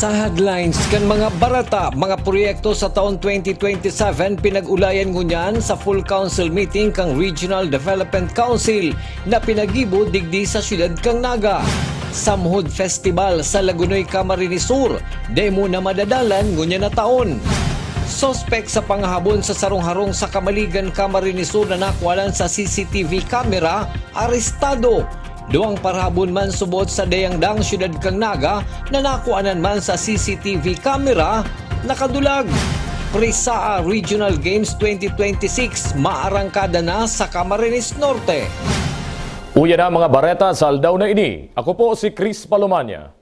Sa headlines kan mga barata, mga proyekto sa taon 2027 pinag-ulayan ngunyan sa full council meeting kang Regional Development Council na pinagibo digdi sa siyudad kang Naga. Samhud Festival sa Lagunoy, Camarines Sur, demo na madadalan ngunya na taon. Sospek sa panghabon sa sarong-harong sa Kamaligan, Camarines Sur na nakwalan sa CCTV camera, arestado. Duang parhabon man subot sa Dayangdang siyudad kang Naga na nakuanan man sa CCTV camera, nakadulag. Prisaa Regional Games 2026 maarangkada na sa Camarines Norte. Uya na mga bareta sa aldaw na ini. Ako po si Chris Palomania.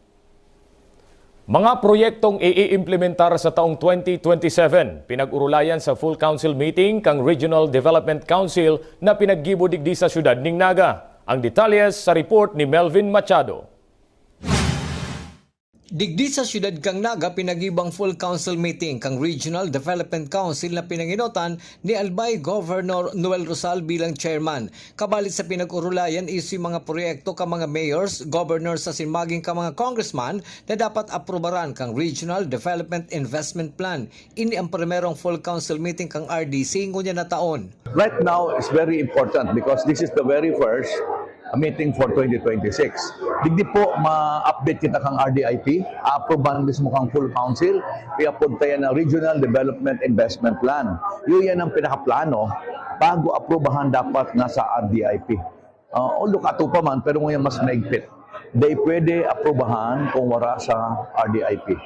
Mga proyektong i-implementar sa taong 2027, pinag-urulayan sa full council meeting kang Regional Development Council na pinaggibo digdi sa siyudad ning Naga. Ang detalyes sa report ni Melvin Machado. Digdi sa siyudad kang Naga pinagibang full council meeting kang Regional Development Council na pinanginotan ni Albay Governor Noel Rosal bilang chairman. Kabalit sa pinag-urulayan isu mga proyekto ka mga mayors, governors sa sinmaging ka mga congressman na dapat aprobaran kang Regional Development Investment Plan. Ini ang primerong full council meeting kang RDC ngunya na taon. Right now is very important because this is the very first meeting for 2026. Digdi po ma-update kita kang RDIP, aproban mismo kang full council, iapunta yan ng Regional Development Investment Plan. Yun yan ang pinakaplano bago aprobahan dapat nasa RDIP. Although kato pa man, pero ngayon mas maigpit. Di pwede aprobahan kung wala sa RDIP.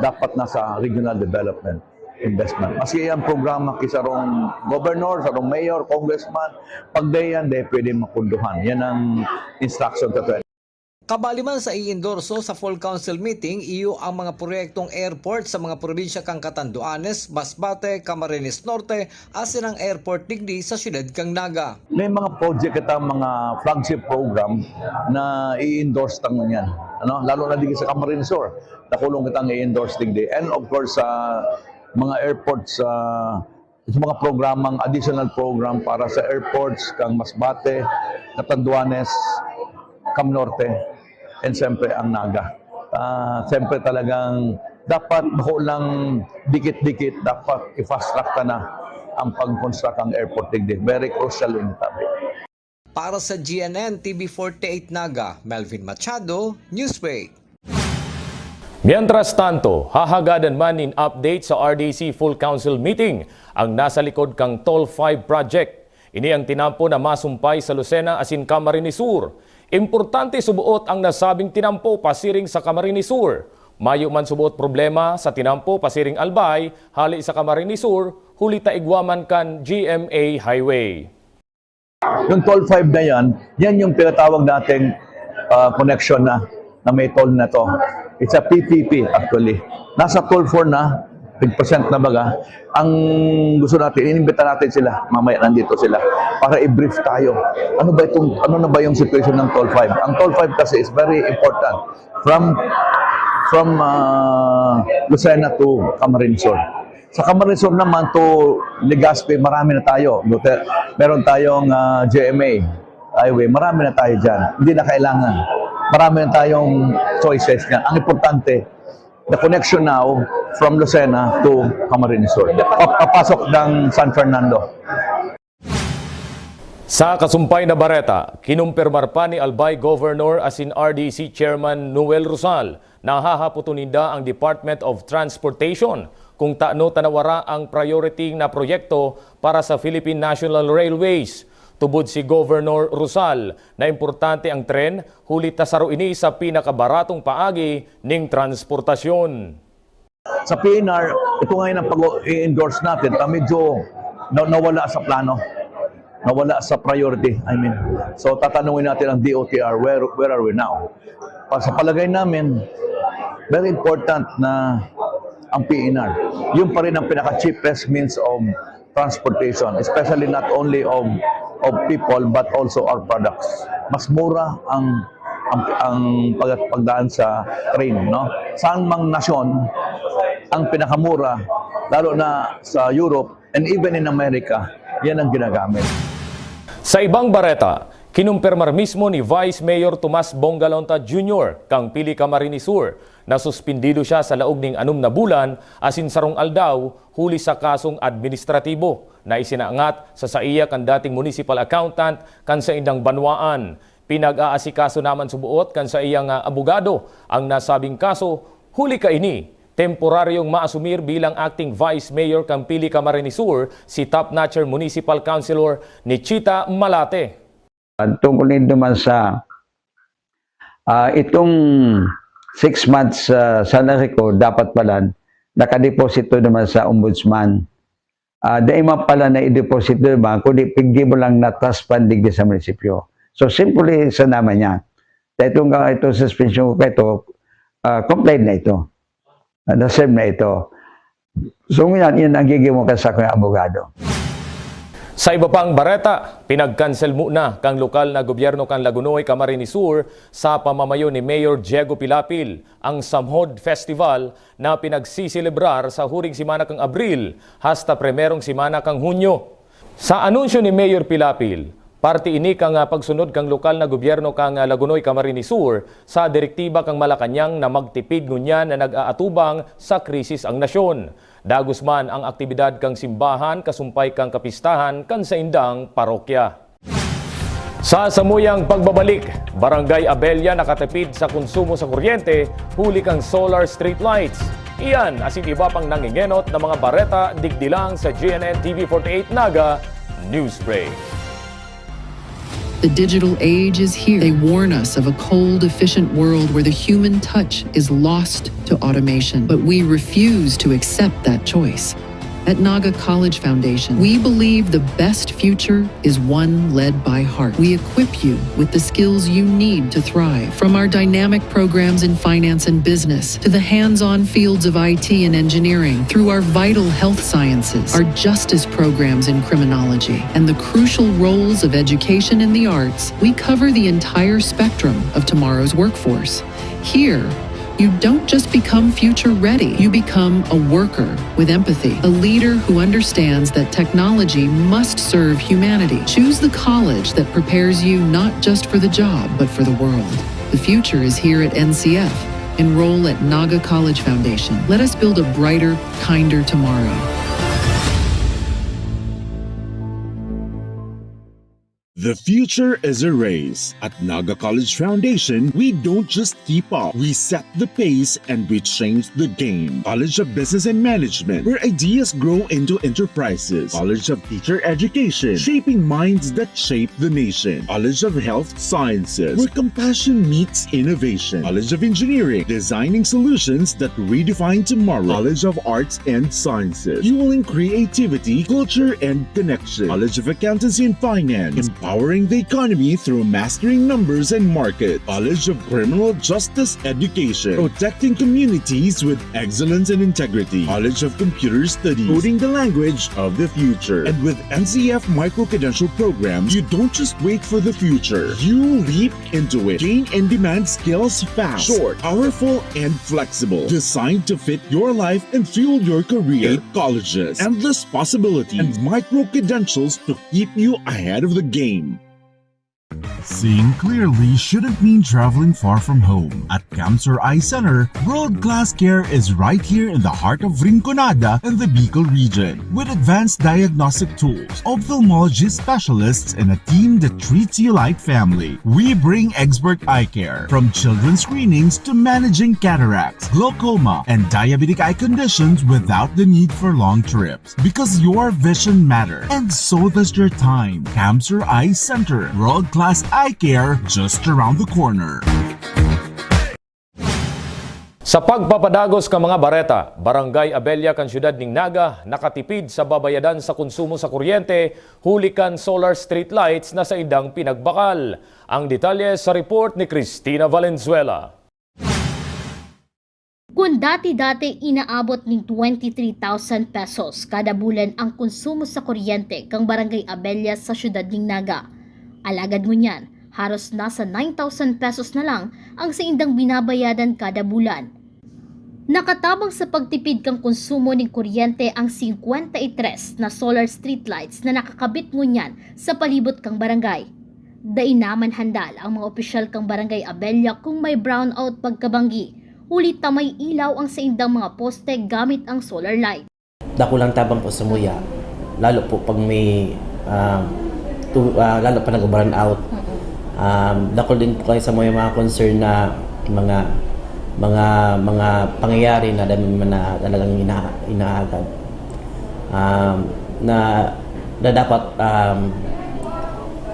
Dapat nasa Regional Development Investment. Maski yan programa kisarong governor, sarong mayor, congressman, pag dayan, di pwede mapunduhan. Yan ang instruction to. Kabali man sa i-endorso sa full council meeting, iyo ang mga proyektong airport sa mga probinsya kang Catanduanes, Masbate, Camarines Norte, asin ang airport digdi sa siyudad kang Naga. May mga project kita, mga flagship program na i-endorse tang yan. Lalo na digdi sa Camarines Sur, nakulong kitang i-endorse digdi. And of course, mga airports, sa mga programang additional program para sa airports kang Masbate, Catanduanes, Cam Norte, and siyempre ang Naga. Siyempre talagang dapat lang dikit-dikit, dapat i-fast track ka na ang pag-construct ang airport digdi. Very crucial in tabi. Para sa GNN TV48 Naga, Melvin Machado, Newsway. Mientras tanto, hahagadan man in update sa RDC Full Council Meeting ang nasa likod kang Toll 5 Project. Ini ang tinampo na masumpay sa Lucena asin Camarines Sur. Importante subuot ang nasabing tinampo pasiring sa Camarines Sur. Mayo man subuot problema sa tinampo pasiring Albay, hali sa Camarines Sur, huli taigwaman kan GMA Highway. Yung Toll 5 na yan yung pinatawag nating connection na may toll na to. It's a PPP actually. Nasa toll 4 na, 10% na baga. Ang gusto natin, inimbita natin sila, mamaya nandito sila, para i-brief tayo. Ano na ba yung situation ng toll 5? Ang toll 5 kasi is very important. From Lucena to Camarines Sur. Sa Camarines Sur naman to Legazpi, marami na tayo. Meron tayong GMA Highway, marami na tayo dyan. Hindi na kailangan. Marami na tayong choices niya. Ang importante, the connection now from Lucena to Camarines Sur. Papasok ng San Fernando. Sa kasumpay na bareta, kinumpirmar pa ni Albay Governor asin RDC Chairman Noel Rosal na hahaputuninda ang Department of Transportation kung taano tanawara ang priority na proyekto para sa Philippine National Railways. Tubod si Governor Rosal na importante ang tren, hulit tasaro ini sa pinakabaratong paagi ning transportasyon. Sa PNR, ito ngayon ang pag-endorse natin, medyo nawala sa plano. Nawala sa priority, I mean. So tatanungin natin ang DOTR, where are we now? Sa palagay namin, very important na ang PNR. Yun pa rin ang pinaka-cheapest means of transportation, especially not only of people but also our products. Mas mura ang pagdaan sa train, no? Saan mang nasyon ang pinakamura, lalo na sa Europe and even in America, yan ang ginagamit. Sa ibang bareta, Kinumpirmar mismo ni Vice Mayor Tomas Bongalonta Jr. kang pili Camarines Sur na suspindido siya sa laog ning 6 na bulan asin sarong aldaw huli sa kasong administratibo na isinaangat sa saiya kan dating municipal accountant kan sa indang Banwaan. Pinag-aasikaso naman subuot kan sa iyang abogado ang nasabing kaso. Huli ka ini, temporaryong maasumir bilang acting Vice Mayor kang pili Camarines Sur si top-notcher Municipal Councilor ni Chita Malate. Tungkol din naman sa itong 6 months salary ko, dapat pala nakadeposito naman sa ombudsman. Dahil man pala na i-deposito naman, kundi pigdi mo lang na trust funding din sa munisipyo. So simply sa naman niya. Itong suspension ko ito, complaint na ito. Na-serve na ito. So ngayon, yun ang gigimo ka sa kanyang abogado. Sa iba pang bareta, pinag-cancel muna kang lokal na gobyerno kang Lagunoy, Camarines Sur sa pamamayo ni Mayor Diego Pilapil ang Samhod Festival na pinagsisilebrar sa huring simana kang Abril hasta primerong simana kang Hunyo. Sa anunsyo ni Mayor Pilapil, parte ini kang pagsunod kang lokal na gobyerno kang Lagunoy, Camarines Sur sa direktiba kang Malacañang na magtipid ngunyan na nag-aatubang sa krisis ang nasyon. Dagos man ang aktibidad kang simbahan, kasumpay kang kapistahan kan sa indang parokya. Sa samuyang pagbabalik, Barangay Abella nakatipid sa konsumo sa kuryente, huli kang solar street lights. Iyan asin iba pang nangingenot na mga bareta digdilang sa GNN TV48 Naga News Break. The digital age is here. They warn us of a cold, efficient world where the human touch is lost to automation. But we refuse to accept that choice. At Naga College Foundation, we believe the best future is one led by heart. We equip you with the skills you need to thrive. From our dynamic programs in finance and business, to the hands-on fields of IT and engineering, through our vital health sciences, our justice programs in criminology, and the crucial roles of education in the arts, we cover the entire spectrum of tomorrow's workforce. Here, you don't just become future ready, you become a worker with empathy, a leader who understands that technology must serve humanity. Choose the college that prepares you not just for the job, but for the world. The future is here at NCF. Enroll at Naga College Foundation. Let us build a brighter, kinder tomorrow. The future is a race. At Naga College Foundation, we don't just keep up, we set the pace and we change the game. College of Business and Management, where ideas grow into enterprises. College of Teacher Education, shaping minds that shape the nation. College of Health Sciences, where compassion meets innovation. College of Engineering, designing solutions that redefine tomorrow. College of Arts and Sciences, fueling creativity, culture, and connection. College of Accountancy and Finance, empowering the economy through mastering numbers and markets. College of Criminal Justice Education, protecting communities with excellence and integrity. College of Computer Studies, coding the language of the future. And with NCF micro-credential programs, you don't just wait for the future, you leap into it. Gain and demand skills fast, short, powerful, and flexible. Designed to fit your life and fuel your career. 8 colleges, endless possibilities, and micro-credentials to keep you ahead of the game. Seeing clearly shouldn't mean traveling far from home. At Camsur Eye Center, world-class care is right here in the heart of Rinconada and the Bicol region. With advanced diagnostic tools, ophthalmology specialists, and a team that treats you like family, we bring expert eye care. From children's screenings to managing cataracts, glaucoma, and diabetic eye conditions without the need for long trips. Because your vision matters, and so does your time. Camsur Eye Center, world-class eye care just around the corner. Sa pagpapadagos ka mga bareta, Barangay Abella kan siyudad ning Naga nakatipid sa babayadan sa konsumo sa kuryente, huli kan solar street lights na sa indang pinagbakal. Ang detalye sa report ni Cristina Valenzuela. Kung dati-dati inaabot ng 23,000 pesos kada bulan ang konsumo sa kuryente kang Barangay Abella sa siyudad ning Naga, alagad mo niyan, halos nasa 9,000 pesos na lang ang sa indang binabayadan kada bulan. Nakatabang sa pagtipid kang konsumo ng kuryente ang 53 na solar streetlights na nakakabit mo niyan sa palibot kang barangay. Dainaman handal ang mga opisyal kang Barangay Abella kung may brownout pagkabanggi. Ulit na may ilaw ang sa indang mga poste gamit ang solar light. Dako lang tabang po sa muya, lalo po pag may lalo pa nag-burn out. Dako din po kayo sa mga concern na mga pangyayari na dami man na talagang inaagad na dapat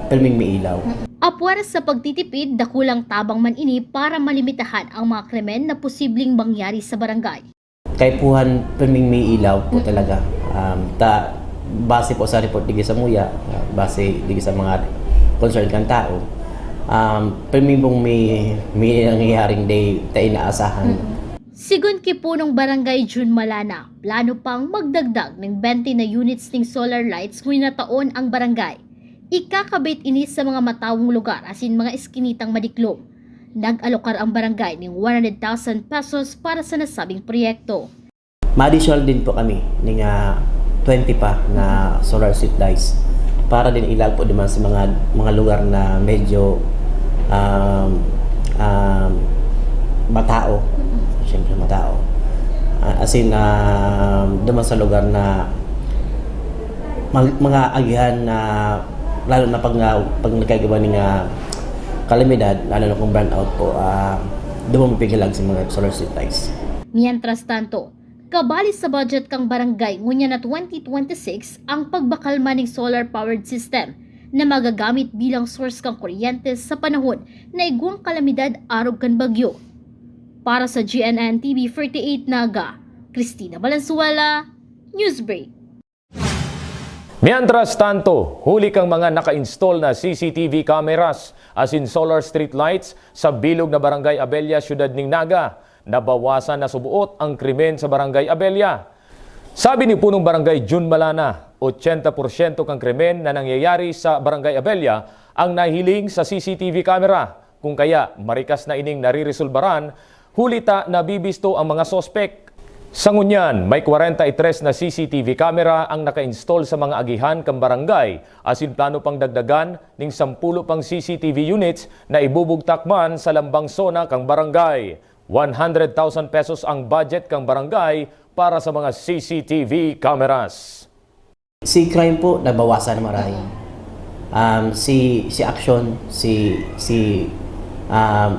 filming may ilaw. Apwar sa pagtitipid, dakulang tabang man ini para malimitahan ang mga krimen na posibleng mangyari sa barangay. Kay puhan filming may ilaw po talaga. Base po sa report digi sa muya, base digi sa mga concerned kang tao. Filming pong may nangyayaring day ta inaasahan. Sigun kipunong Barangay June Malana, plano pang magdagdag ng 20 na units ng solar lights ngayong na taon ang barangay. Ikakabit ini sa mga matawong lugar asin mga eskinitang madiklom. Nag-alokar ang barangay ng 100,000 pesos para sa nasabing proyekto. Ma-additional din po kami ng 20 pa na solar street lights para din ilag po naman sa mga lugar na medyo matao. Siyempre matao. Duman sa lugar na mga agihan na lalo na pag nagkagawa ng kalamidad, lalo na kung burnout po, doon mapigilag sa mga solar street lights. Mientras tanto, kabali sa budget kang barangay ngunya na 2026 ang pagbakalma ng solar-powered system na magagamit bilang source kang kuryente sa panahon na igwang kalamidad arog kan bagyo. Para sa GNN TV 48 Naga, Cristina Valenzuela, Newsbreak. Mientras tanto, huli kang mga naka-install na CCTV cameras as in solar street lights sa bilog na Barangay Abella, Siyudad ng Naga. Nabawasan na subuot ang krimen sa Barangay Abella. Sabi ni punong Barangay June Malana, 80% kang krimen na nangyayari sa Barangay Abella ang nahiling sa CCTV camera. Kung kaya marikas na ining nariresolbaran, hulita na bibisto ang mga sospek. Sa ngunyan, may 43 na CCTV camera ang naka-install sa mga agihan kang barangay asin plano pang dagdagan ng 10 pang CCTV units na ibubugtakman sa lambang zona kang barangay. 100,000 pesos ang budget kang barangay para sa mga CCTV cameras. Si crime po nabawasan maray. Si action,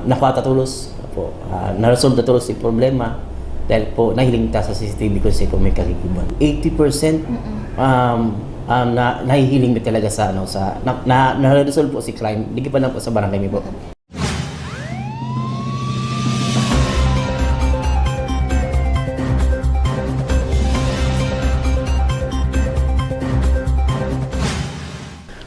nakuha tatulos po, na-resolve tatulos si problema. Dahil po nahiling ta sa CCTV kasi po may kagigiban. 80% nahihiling na talaga sa na-resolve po si crime. Hindi pa lang po sa barangay mi po.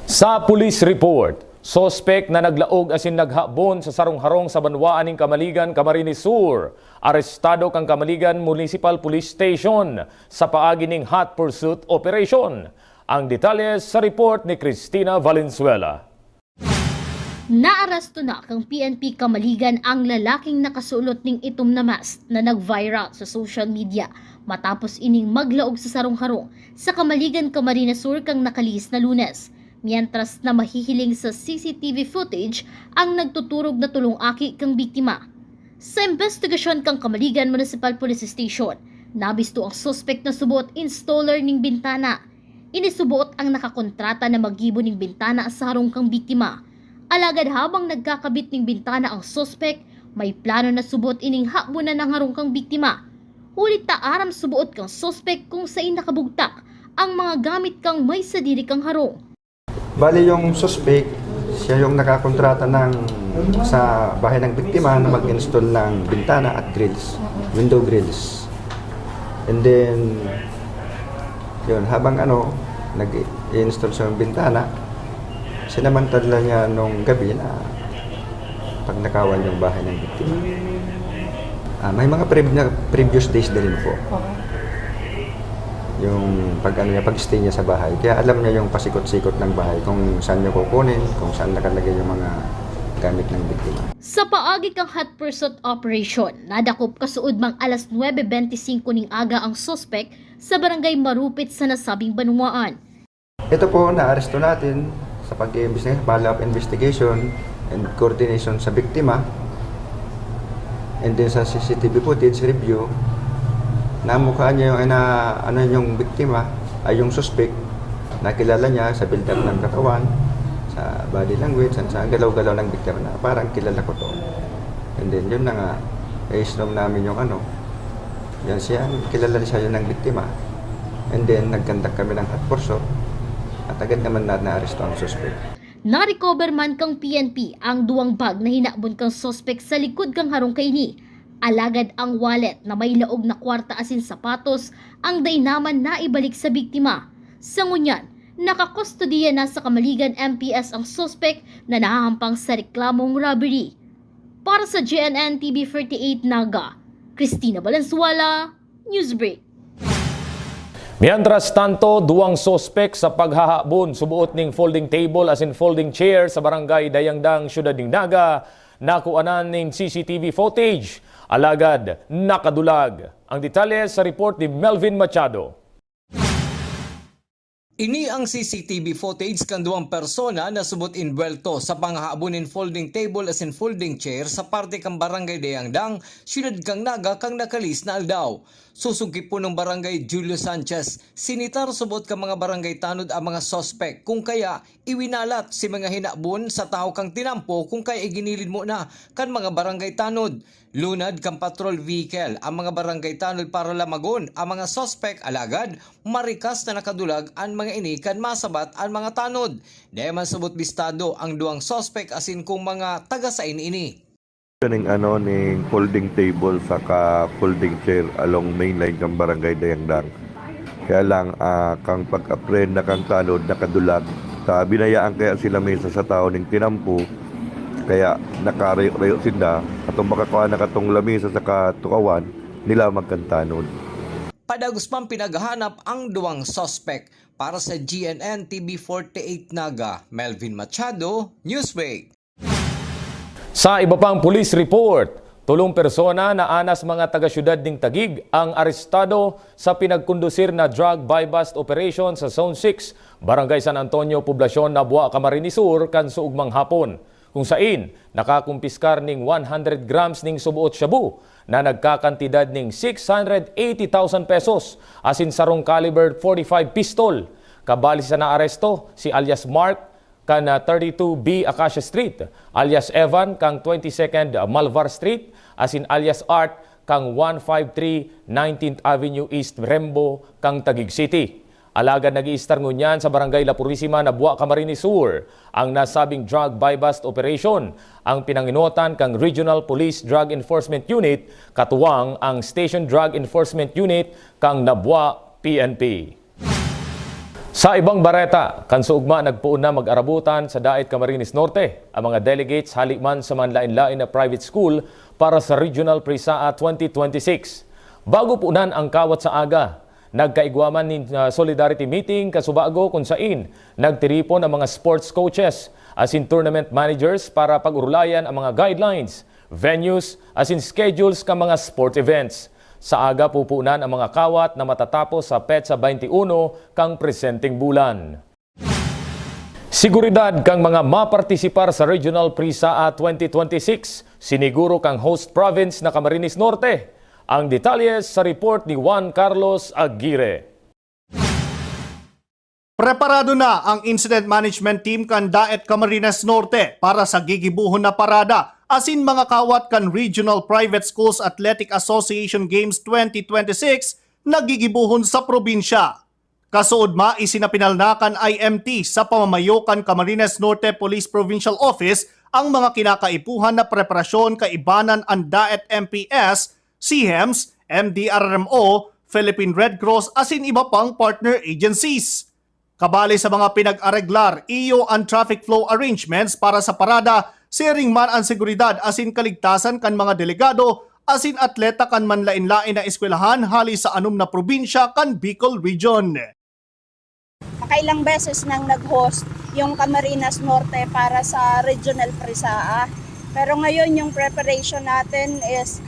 Sa police report, sospek na naglaog asin naghabon sa sarong-harong sa Banwaan ng Kamaligan, Camarines Sur. Arestado kang Kamaligan Municipal Police Station sa paagi ng hot pursuit operation. Ang detalye sa report ni Cristina Valenzuela. Naaresto na kang PNP Kamaligan ang lalaking nakasulot ng itom na mask na nag-viral sa social media matapos ining maglaog sa sarong-harong sa Kamaligan, Camarines Sur kang nakalis na Lunes. Mientras na mahihiling sa CCTV footage ang nagtuturog na tulong aki kang biktima. Sa investigasyon kang Kamaligan Municipal Police Station, nabisto ang suspect na subot installer ng bintana. Inisubot ang nakakontrata na magibo ng bintana sa harong kang biktima. Alagad habang nagkakabit ng bintana ang suspect, may plano na subot ining habunan ng harong kang biktima. Hulit taaram subuot kang suspect kung saan nakabugtak ang mga gamit kang may sadiri kang harong. Bali yung suspect, siya yung nakakontrata sa bahay ng biktima na mag-install ng bintana at grills, window grills. And then, yun, habang nag-install sa bintana, sinamantala niya nung gabi na pagnakawan yung bahay ng biktima. May mga previous days na rin po. Yung pag-stay niya sa bahay. Kaya alam niya yung pasikot-sikot ng bahay, kung saan niya kukunin, kung saan nakalagay yung mga gamit ng biktima. Sa paagi kang hot pursuit operation, nadakop kasuod mang alas 9:25 ning aga ang suspect sa barangay Marupit sa nasabing Banwaan. Ito po, naaresto natin sa pag-investigate, follow-up investigation and coordination sa biktima, and then sa CCTV footage review, namukha niya yung biktima ay yung suspect, nakilala niya sa build-up ng katawan, sa body language, sa galaw-galaw ng biktima na parang kilala ko to. And then yun na nga, i-storm namin yung yan siya, kilala siya yun ng biktima. And then nagkandak kami ng hot pursuit at agad naman na-aresto ang suspect. Na-recover man kang PNP ang duwang bag na hinabon kang suspect sa likod kang harong kaini. Alagad ang wallet na may laog na kwarta asin sapatos ang day naman na ibalik sa biktima. Sa ngunyan, nakakustodiya na sa Kamaligan MPS ang suspect na nahahampang sa reklamong robbery. Para sa GNN TV 48 Naga, Cristina Valenzuela, Newsbreak. Mientras tanto, duwang sospek sa paghahabon subuot ning folding table as in folding chair sa barangay Dayangdang, Siyudad ning Naga, nakuanan ning CCTV footage. Alagad, nakadulag. Ang detalye sa report ni Melvin Machado. Ini ang CCTV footage kan duwang persona na subot inbuelto sa panghahabonin folding table as in folding chair sa parte kang barangay Dayangdang, Siyudad kang Naga kang nakalis na aldaw. Susugki po ng barangay Julio Sanchez, sinitar subot ka mga barangay tanod ang mga sospek kung kaya iwinalat si mga hinabon sa tao kang tinampo kung kaya iginilid mo na kan mga barangay tanod. Lunad kang patrol vehicle ang mga barangay tanod para lamagon ang mga sospek alagad marikas na nakadulag ang mga ini kan masabat ang mga tanod. Dahil subot bistado ang duwang sospek asin kung mga taga-sain ini. Ning folding table saka folding chair along main line kang barangay Dayangdang. Kaya lang kang pag-apprehend na kang tanod nakadulag. Sa binayaan kaya sila mesa sa tao ning tinampo. Kaya nakarayo sila atong makakuha na katong lamesa sa katukawan nila magkantanod. Padagos pang pinaghahanap ang duwang sospek. Para sa GNN TV 48 Naga, Melvin Machado, Newsweek. Sa iba pang police report, 3 persona na anas mga taga-syudad ning Taguig ang arestado sa pinagkondusir na drug buy-bust operation sa Zone 6, Barangay San Antonio, Poblasyon Nabua, Camarines Sur, kan suugmang hapon. Kung sain, nakakumpiskar ning 100 grams ning subuot shabu na nagkakantidad ning 680,000 pesos asin sarong caliber 45 pistol. Kabali sa naaresto si alias Mark kan 32B Acacia Street, alias Evan kang 22nd Malvar Street, asin alias Art kang 153 19th Avenue East Rembo kang Taguig City. Alagad nag-iistar ngunyan sa Barangay La Purisima, Nabua, Camarines Sur ang nasabing drug buy-bust operation. Ang pinanginotan kang Regional Police Drug Enforcement Unit, katuwang ang Station Drug Enforcement Unit kang Nabua PNP. Sa ibang bareta, kansuugma nagpuon na mag-arabutan sa Daet Camarines Norte ang mga delegates halikman sa manlain-lain na private school para sa Regional Prisaa 2026. Bago punan ang kawat sa aga, nagkaigwaman ni Solidarity Meeting kasubago kung sain nagtiripon ang mga sports coaches asin tournament managers para pag-urulayan ang mga guidelines, venues asin schedules ka mga sport events. Sa aga pupunan ang mga kawat na matatapos sa PETSA 21 kang presenteng bulan. Seguridad kang mga mapartisipar sa Regional Prisaa 2026, siniguro kang host province na Camarines Norte. Ang detalye sa report ni Juan Carlos Aguirre. Preparado na ang Incident Management Team kan Daet Camarines Norte para sa gigibuhon na parada asin mga kawat kan Regional Private Schools Athletic Association Games 2026 nagigibuhon sa probinsya. Kasuod ma isinapinalnakan IMT sa pamamayo kan Camarines Norte Police Provincial Office ang mga kinakaipuhan na preparasyon kaibanan ang Daet MPS, CHEMS, MDRRMO, Philippine Red Cross asin iba pang partner agencies. Kabali sa mga pinag-areglar, iyo ang traffic flow arrangements para sa parada, sharing man ang seguridad asin kaligtasan kan mga delegado, asin atleta kan manlain-lain na eskwelahan hali sa anum na probinsya kan Bicol Region. Makailang beses nang nag-host yung Camarines Norte para sa Regional Prisaa. Pero ngayon yung preparation natin is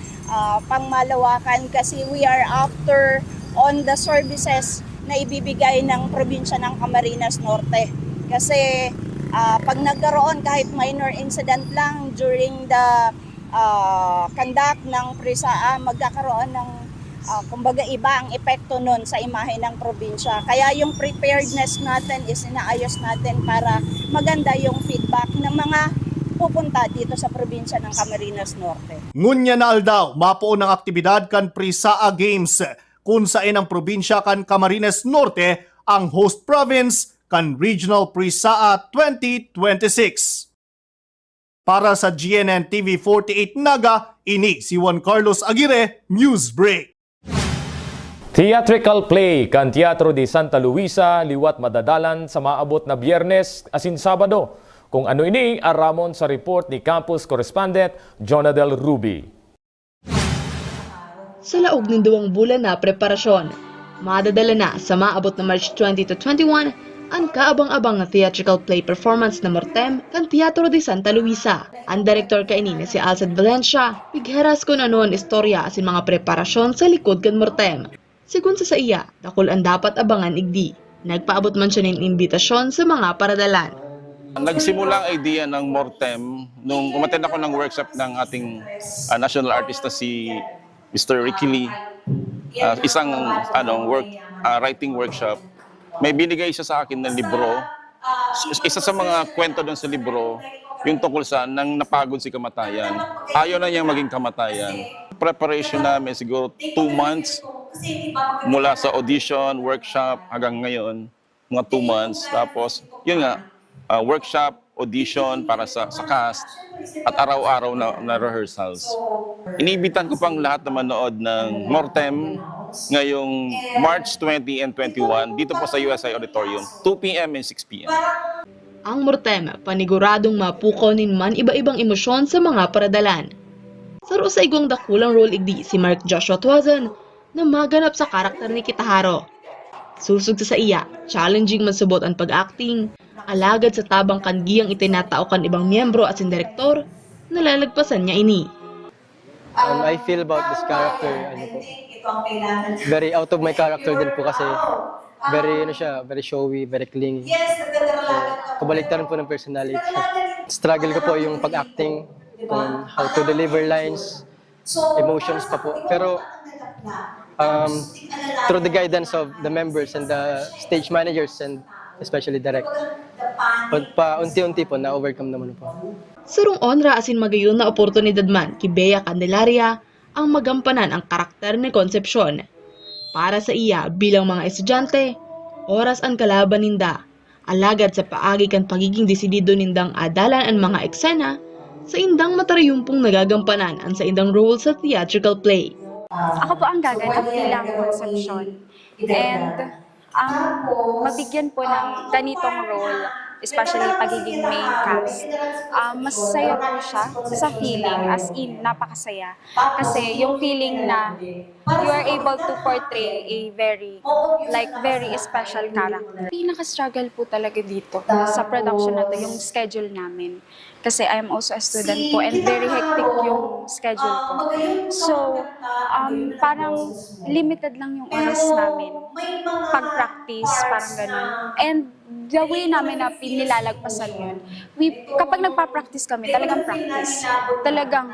pangmalawakan kasi we are after on the services na ibibigay ng probinsya ng Camarines Norte. Kasi Pag nagkaroon kahit minor incident lang during the conduct ng PRISA, magkakaroon ng kumbaga iba ang epekto nun sa imahe ng probinsya. Kaya yung preparedness natin is inaayos natin para maganda yung feedback ng mga pupunta dito sa probinsya ng Camarines Norte. Ngunya na aldaw, mapuon ang aktibidad kan PRISA Games, kung saan ang probinsya kan Camarines Norte ang host province kan Regional PRISA 2026. Para sa GNN TV 48 Naga, ini si Juan Carlos Aguirre, Newsbreak. Theatrical play kan Teatro de Santa Luisa liwat madadalan sa maabot na Biyernes asin Sabado. Kung ano ini, aramon sa report ni campus correspondent Jonadel Ruby. Sa laog ng 2 bulan na preparasyon, madadala na sa maabot na March 20 to 21 ang kaabang-abang na theatrical play performance na Mortem kan Teatro de Santa Luisa. Ang director kainin si Alced Valencia, bigheras kung ano ang istorya asin mga preparasyon sa likod kan Mortem. Sigun sa iya, dakol ang dapat abangan igdi. Nagpaabot man siya ng imbitasyon sa mga paradalan. Nagsimula ang idea ng Mortem nung umattend ako ng workshop ng ating national artist na si Mr. Ricky Lee. Isang writing workshop. May binigay siya sa akin ng libro. Isa sa mga kwento doon sa libro, yung tungkol sa nang napagod si kamatayan. Ayaw na niyang maging kamatayan. Preparation namin siguro 2 months. Mula sa audition, workshop, hanggang ngayon, mga 2 months. Tapos, yun nga, workshop, audition para sa cast, at araw-araw na rehearsals. Iniibitan ko pang lahat na manood ng Mortem ngayong March 20 and 21 dito po sa USI Auditorium, 2 p.m. and 6 p.m. Ang Mortem, paniguradong mapukonin man iba-ibang emosyon sa mga paradalan. Saro sa igong dakulang role igdi si Mark Joshua Tuazon, na maganap sa karakter ni Kitaharo. Susug sa iya, challenging mansubot ang pag-acting, alagad sa tabang kanggiyang itinatao kan ibang miyembro at sin direktor, nalalagpasan niya ini. I feel about this character, very out of my character din po kasi very showy, very clingy. Kabaliktaran po ng personality. Struggle ko po yung pag-acting, kung how to deliver lines, emotions pa po. Pero through the guidance of the members and the stage managers and especially direct, unti-unti po na-overcome naman po. Sarong onra asin magayon na oportunidad man kay Bea Candelaria ang magampanan ang karakter ni Concepcion. Para sa iya bilang mga estudyante, oras ang kalaban ninda, alagad sa paagi kan pagiging desidido nindang adalan ang mga eksena sa indang matarayumpong nagagampanan ang sa indang role sa theatrical play. Ako po ang gaganap bilang Concepcion and mabigyan po ng ganitong role, especially pagiging main cast. Masaya po siya sa feeling, as in napakasaya. Kasi yung feeling na you are able to portray a very special character. Pinaka-struggle po talaga dito sa production na to, yung schedule namin. Kasi I am also a student po and very hectic yung schedule ko. So, parang limited lang yung oras namin pag-practice, parang ganun. And the way namin na pinilalagpasan yun, kapag nagpa-practice kami, talagang practice. Talagang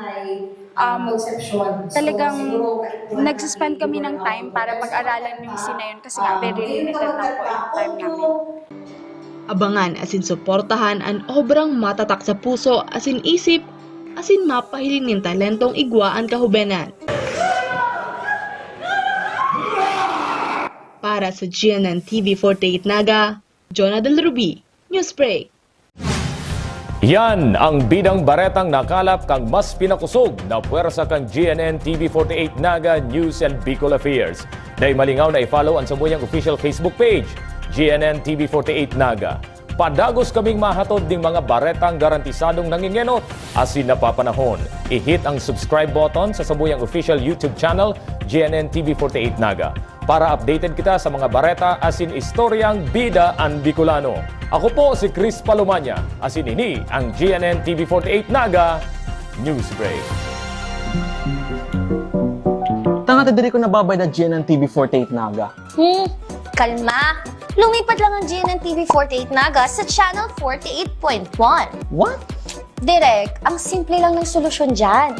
nagsuspend kami ng time para pag-aralan yung scene na yun kasi nga very limited lang po yung time namin. Abangan asin suportahan ang obrang matatak sa puso asin isip asin mapahiling ng talentong igwaan kahubenan. Para sa GNN TV 48 Naga, Jonadel Ruby, Newsbreak. Yan ang bidang baretang nakalap kang mas pinakusog na puwersa kang GNN TV 48 Naga News and Bicol Affairs. Dahil malingaw na i-follow ang samuyang official Facebook page, GNN TV 48 Naga. Padagos kaming mahatod ding mga baretang garantisadong nangingenot asin napapanahon. I-hit ang subscribe button sa samuyang official YouTube channel, GNN TV 48 Naga. Para updated kita sa mga bareta asin istoryang bida ang Bicolano. Ako po si Chris Palomanya, asin ini ang GNN TV 48 Naga Newsbreak. Tanga ta diri ko nababay na GNN TV 48 Naga. Kalma. Lumipat lang ang GNN TV 48 Naga sa Channel 48.1. What? Direk, ang simple lang ng solusyon dyan.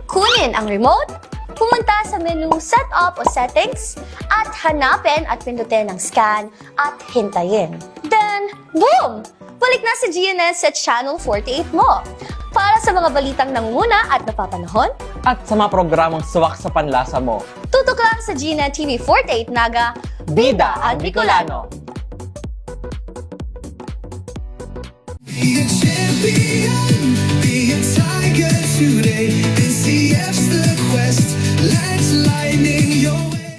Kunin ang remote, pumunta sa menu Setup o Settings, at hanapin at pindutin ang scan at hintayin. Then, boom! Balik na si GNN sa Channel 48 mo. Para sa mga balitang nanguna at napapanahon, At sa mga programang suwak sa panlasa mo. tutok lang sa GNN TV 48 Naga, Bida ang Bicolano!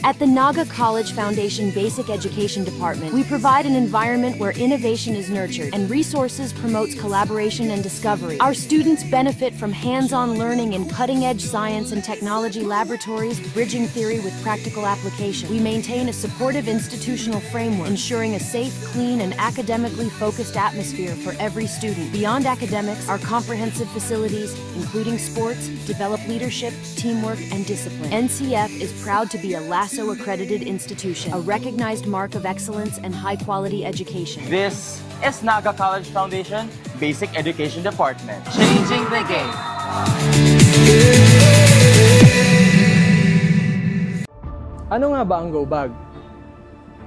At the Naga College Foundation Basic Education Department, we provide an environment where innovation is nurtured and resources promotes collaboration and discovery. Our students benefit from hands-on learning in cutting-edge science and technology laboratories, bridging theory with practical application. We maintain a supportive institutional framework, ensuring a safe, clean, and academically focused atmosphere for every student. Beyond academics, our comprehensive facilities, including sports, develop leadership, teamwork, and discipline. NCF is proud to be a LASSO accredited institution, a recognized mark of excellence and high-quality education. This is Naga College Foundation Basic Education Department. Changing the game! Ano nga ba ang go bag?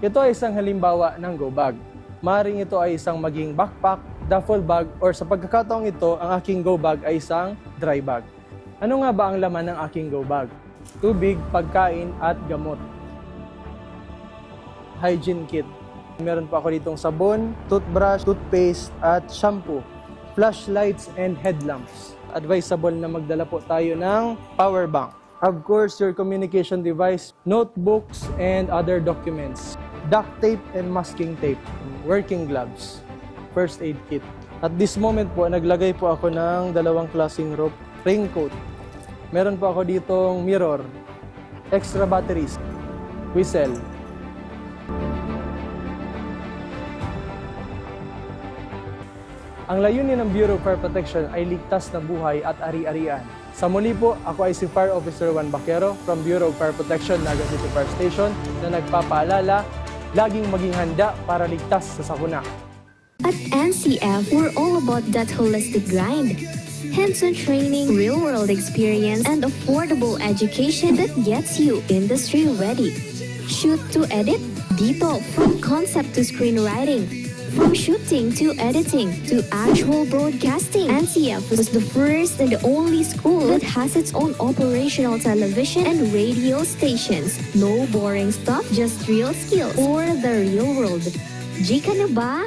Ito ay isang halimbawa ng go bag. Maring ito ay isang maging backpack, duffel bag, or sa pagkakataong ito, ang aking go bag ay isang dry bag. Ano nga ba ang laman ng aking go bag? Tubig, pagkain, at gamot. Hygiene kit. Meron pa ako ditong sabon, toothbrush, toothpaste, at shampoo. Flashlights and headlamps. Advisable na magdala po tayo ng power bank. Of course, your communication device, notebooks, and other documents. Duct tape and masking tape. Working gloves. First aid kit. At this moment po, naglagay po ako ng dalawang klaseng rope. Raincoat. Meron po ako ditong mirror, extra batteries, whistle. Ang layunin ng Bureau of Fire Protection ay ligtas na buhay at ari-arian. Sa muli po, ako ay si Fire Officer Juan Baquero from Bureau of Fire Protection, Naga City Fire Station, na nagpapaalala, laging maging handa para ligtas sa sakuna. At NCF, we're all about that holistic grind. Hands-on training, real-world experience, and affordable education that gets you industry-ready. Shoot to edit, dito, from concept to screenwriting. From shooting to editing to actual broadcasting, NCF was the first and the only school that has its own operational television and radio stations. No boring stuff, just real skills for the real world. Jika na ba?